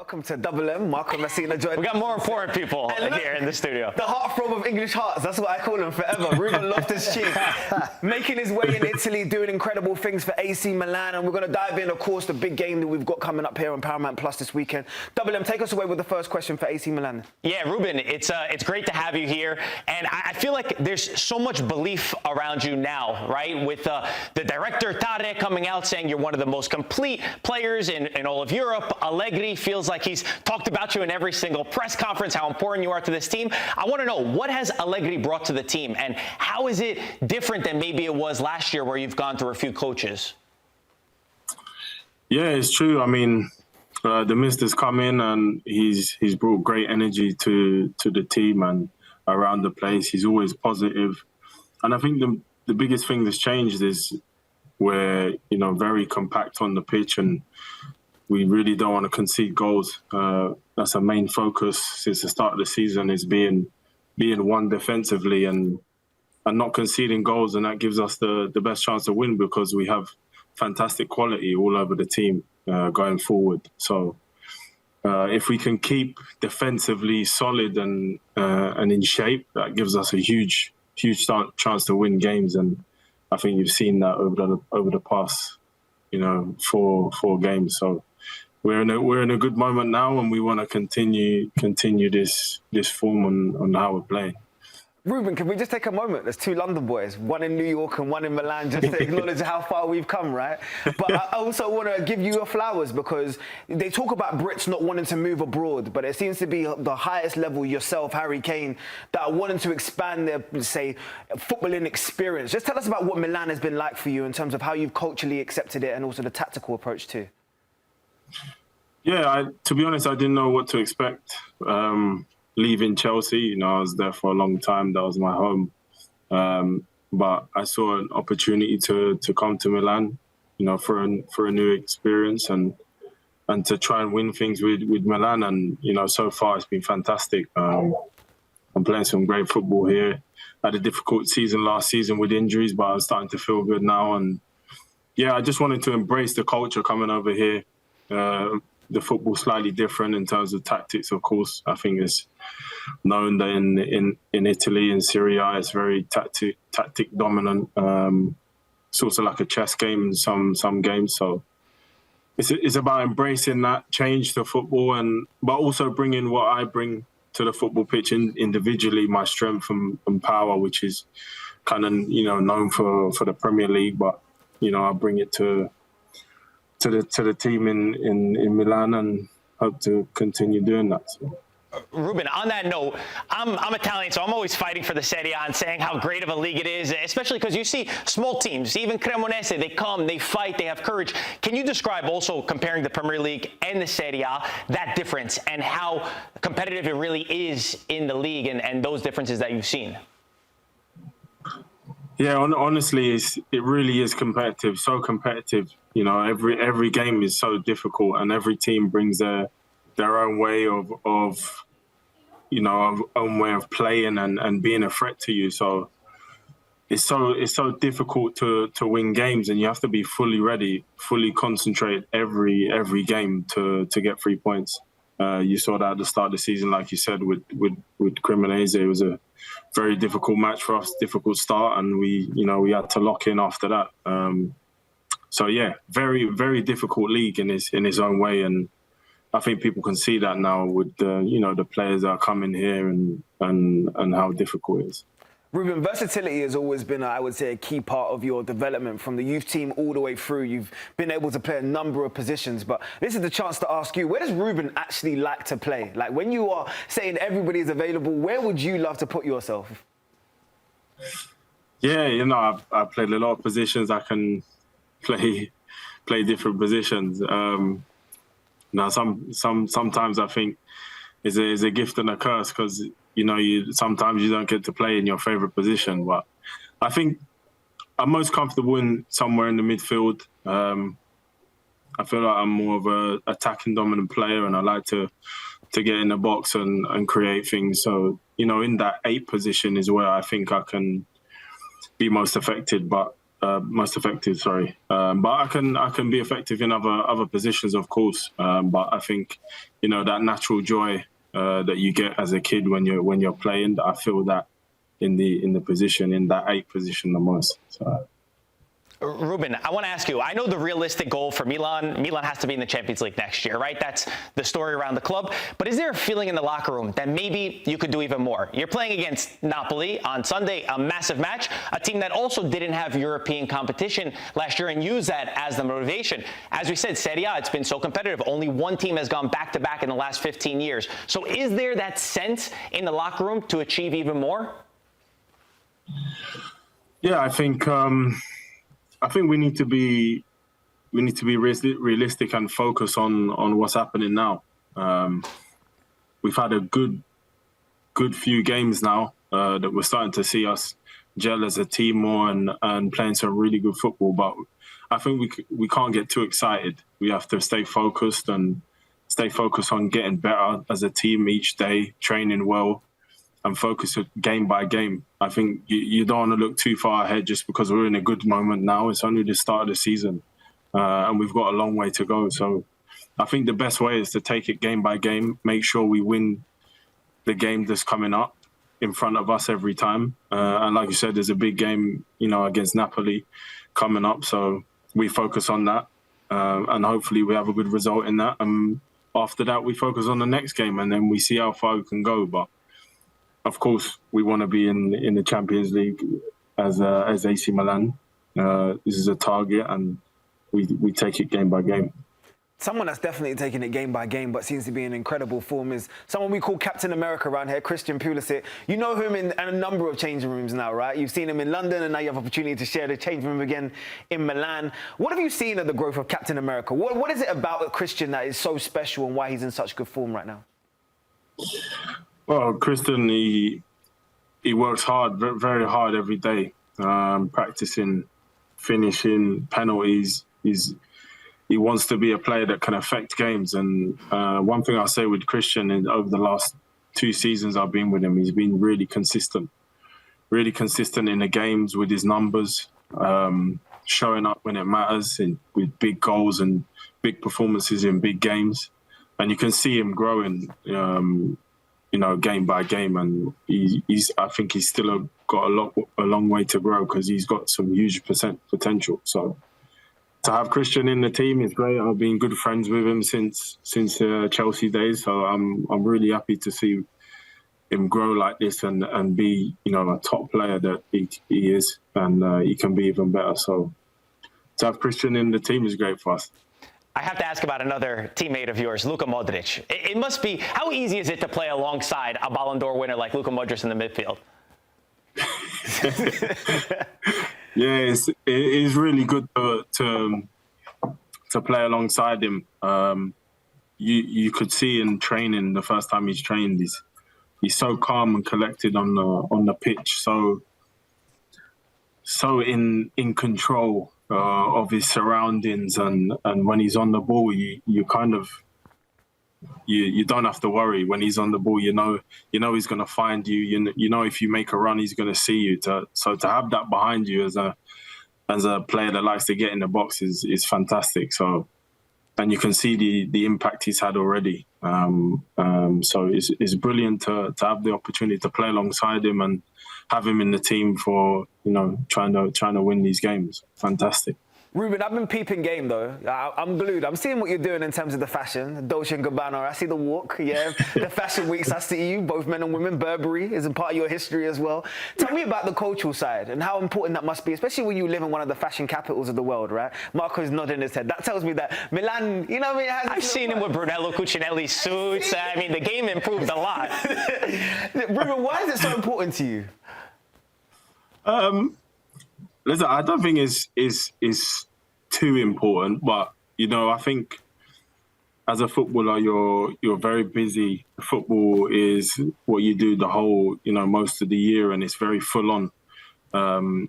Welcome to Double M. Marco Messina joined. We got more important people here in the studio. The heartthrob of English hearts, that's what I call him forever. Ruben Loftus-Cheek, making his way in Italy, doing incredible things for AC Milan. And we're going to dive in, of course, the big game that we've got coming up here on Paramount Plus this weekend. Double M, take us away with the first question for AC Milan. Yeah, Ruben, it's great to have you here. And I feel like there's so much belief around you now, right? With the director, Dyer, coming out saying you're one of the most complete players in all of Europe. Allegri feels like he's talked about you in every single press conference, how important you are to this team. I want to know, what has Allegri brought to the team, and how is it different than maybe it was last year where you've gone through a few coaches? Yeah, it's true. I mean, the Mister's come in and he's brought great energy to the team and around the place. He's always positive. And I think the biggest thing that's changed is we're, very compact on the pitch and we really don't want to concede goals. That's our main focus since the start of the season, is being one defensively and not conceding goals. And that gives us the best chance to win because we have fantastic quality all over the team going forward. So if we can keep defensively solid and in shape, that gives us a huge chance to win games. And I think you've seen that over the past, four games. So we're in a good moment now, and we want to continue this form on how we're playing. Ruben, can we just take a moment? There's two London boys, one in New York and one in Milan, just to acknowledge how far we've come, right? But I also want to give you your flowers because they talk about Brits not wanting to move abroad, but it seems to be the highest level, yourself, Harry Kane, that are wanting to expand their, say, footballing experience. Just tell us about what Milan has been like for you in terms of how you've culturally accepted it and also the tactical approach too. Yeah, to be honest, I didn't know what to expect. Leaving Chelsea, I was there for a long time. That was my home. But I saw an opportunity to come to Milan, for a new experience and to try and win things with Milan. And, so far it's been fantastic. I'm playing some great football here. I had a difficult season last season with injuries, but I'm starting to feel good now. And yeah, I just wanted to embrace the culture coming over here. The football slightly different in terms of tactics, of course. I think it's known that in Italy, in Serie A, it's very tactic dominant. It's also like a chess game in some games. So it's about embracing that change to football, but also bringing what I bring to the football pitch individually, my strength and power, which is kind of known for the Premier League, but I bring it to the team in Milan and hope to continue doing that. So. Ruben, on that note, I'm Italian, so I'm always fighting for the Serie A and saying how great of a league it is, especially because you see small teams, even Cremonese, they come, they fight, they have courage. Can you describe also, comparing the Premier League and the Serie A, that difference and how competitive it really is in the league and those differences that you've seen? Yeah, honestly, it really is competitive, so competitive. Every game is so difficult, and every team brings their own way of own way of playing and being a threat to you. So it's so difficult to win games, and you have to be fully ready, fully concentrate every game to get 3 points. You saw that at the start of the season, like you said, with Cremonese. It was a very difficult match for us, difficult start, and we had to lock in after that. So yeah, very, very difficult league in his own way, and I think people can see that now with the players that are coming here and how difficult it is. Ruben, versatility has always been, I would say, a key part of your development from the youth team all the way through. You've been able to play a number of positions, but this is the chance to ask you, where does Ruben actually like to play? Like, when you are saying everybody is available, where would you love to put yourself? Yeah, I've played a lot of positions. I can play different positions. Now, sometimes I think is a gift and a curse because sometimes you don't get to play in your favourite position. But I think I'm most comfortable somewhere in the midfield. I feel like I'm more of a attacking dominant player, and I like to get in the box and create things. So in that 8 position is where I think I can be most effective. But most effective. Sorry, but I can be effective in other positions, of course. But I think, that natural joy that you get as a kid when you're playing, I feel that in that 8 position the most. So. Ruben, I want to ask you, I know the realistic goal for Milan has to be in the Champions League next year, right? That's the story around the club. But is there a feeling in the locker room that maybe you could do even more? You're playing against Napoli on Sunday, a massive match, a team that also didn't have European competition last year and used that as the motivation. As we said, Serie A, it's been so competitive. Only one team has gone back-to-back in the last 15 years. So is there that sense in the locker room to achieve even more? Yeah, I think we need to be realistic and focus on what's happening now. We've had a good few games now that we're starting to see us gel as a team more and playing some really good football. But I think we can't get too excited. We have to stay focused on getting better as a team each day, training well, and focus it game by game. I think you don't want to look too far ahead just because we're in a good moment now. It's only the start of the season, and we've got a long way to go. So I think the best way is to take it game by game, make sure we win the game that's coming up in front of us every time. And like you said, there's a big game, against Napoli coming up. So we focus on that, and hopefully we have a good result in that. And after that, we focus on the next game, and then we see how far we can go. But of course, we want to be in the Champions League as AC Milan. This is a target, and we take it game by game. Someone that's definitely taking it game by game but seems to be in incredible form is someone we call Captain America around here, Christian Pulisic. You know him in a number of changing rooms now, right? You've seen him in London, and now you have opportunity to share the changing room again in Milan. What have you seen of the growth of Captain America? What is it about Christian that is so special and why he's in such good form right now? Well, Christian, he works hard, very hard every day, practicing, finishing, penalties. He wants to be a player that can affect games. And one thing I'll say with Christian is over the last 2 seasons I've been with him, he's been really consistent in the games with his numbers, showing up when it matters with big goals and big performances in big games. And you can see him growing, game by game. And I think he's still got a long way to grow because he's got some huge potential. So to have Christian in the team is great. I've been good friends with him since Chelsea days. So I'm really happy to see him grow like this and be, a top player that he is, and he can be even better. So to have Christian in the team is great for us. I have to ask about another teammate of yours, Luka Modríc. It must be, how easy is it to play alongside a Ballon d'Or winner like Luka Modríc in the midfield? Yeah, it is really good to play alongside him. You could see in training, the first time he's trained, he's so calm and collected on the pitch, so in control of his surroundings, and when he's on the ball, you kind of you don't have to worry. When he's on the ball, you know he's going to find you. You know if you make a run, he's going to see you. So to have that behind you as a player that likes to get in the box is fantastic. So, and you can see the impact he's had already. So it's brilliant to have the opportunity to play alongside him and have him in the team for trying to win these games. Fantastic. Ruben, I've been peeping game though. I'm glued. I'm seeing what you're doing in terms of the fashion, Dolce & Gabbana. I see the walk, yeah. The fashion weeks, I see you, both men and women. Burberry is a part of your history as well. Tell me about the cultural side and how important that must be, especially when you live in one of the fashion capitals of the world, right? Marco's nodding his head. That tells me that Milan, I've seen him with Brunello Cucinelli suits. I mean, the game improved a lot. Ruben, why is it so important to you? Listen, I don't think it's too important, but I think as a footballer, you're very busy. Football is what you do the whole, most of the year, and it's very full on.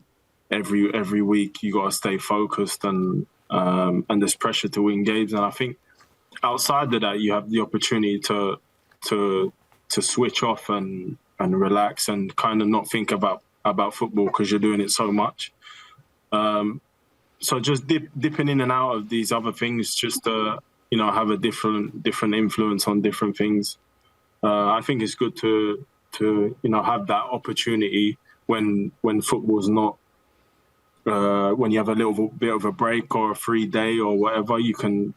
Every week you got to stay focused, and there's pressure to win games. And I think outside of that, you have the opportunity to switch off and relax and kind of not think about football because you're doing it so much. So just dipping in and out of these other things, just to have a different influence on different things. I think it's good to have that opportunity when football's not. When you have a little bit of a break or a free day or whatever, you can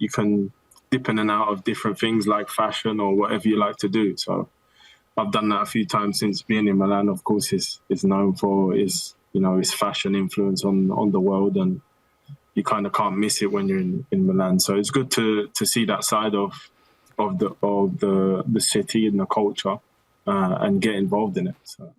dip in and out of different things like fashion or whatever you like to do. So I've done that a few times since being in Milan. Of course, is known for his fashion influence on the world, and you kind of can't miss it when you're in Milan. So it's good to see that side of the city and the culture and get involved in it. So.